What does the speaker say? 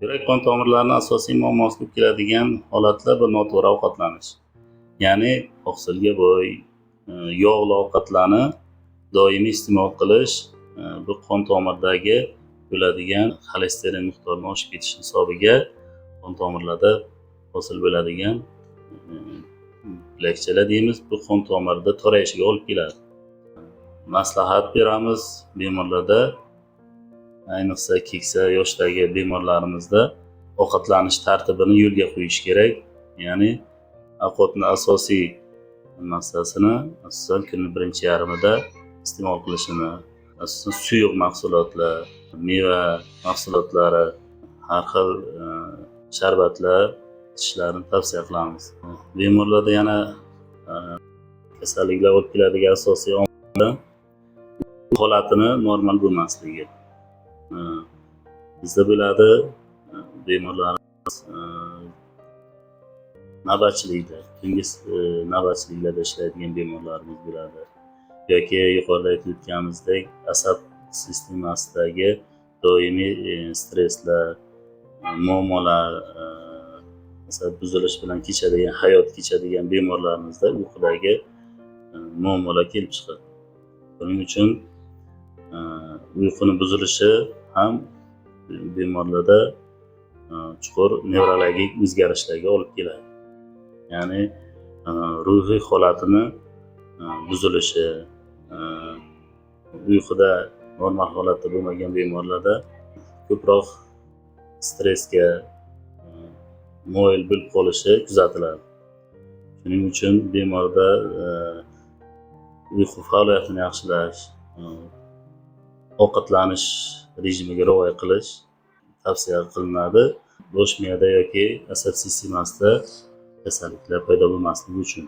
Yurak qon tomirlarini asosiy muammosi bo'lib keladigan holatlar bu noto'g'ri ovqatlanish. Ya'ni oqsilga boy, yog'li ovqatlarni doimiy iste'mol qilish bu qon tomiridagi bo'ladigan xolesterin miqdorini oshib ketishi hisobiga qon tomirlarda hosil bo'ladigan plakchalar deymiz, bu qon tomirida torayishiga olib keladi. Maslahat beramiz bemorlarda, ayniqsa keksa yoshdagi bemorlarimizda ovqatlanish tartibini yo'lga qo'yish kerak. Ya'ni ovqatni asosiy massasini asosan kunning birinchi yarmida iste'mol qilishini, asosan suyuq mahsulotlar, meva mahsulotlari, har xil sharbatlar ichishlarni tavsiya qilamiz. Bemorlarda yana kasalliklar olib keladigan asosiy omil holatini normal bo'lmasligi. Bizda bo'ladi bemorlarimiz navbatchilikda, tungi navbatchiliklarda ishlaydigan bemorlarimiz bo'ladi. Yoki yuqorida aytib o'tganimizdek asab sistemasidagi doimiy stresslar, muammolar, asab buzilishi bilan kechadigan, hayot kechadigan bemorlarimizda uyqudagi muammolar kelib chiqadi. Buning uchun uyquni buzilishi ham bemorlarda chuqur nevrologik o'zgarishlarga olib keladi. Ya'ni ruhiy holatini buzilishi, uyquda normal holatda bo'lmagan bemorlarda ko'proq stressga moyil bo'lib qolishi kuzatiladi. Shuning uchun bemorda uyqu faoliyatini yaxshilash, ovqatlanish rejimiga rioya qilish tavsiya qilinadi. Bo'sh miyada yoki asab sistemasida kasalliklar paydo bo'lmasligi uchun.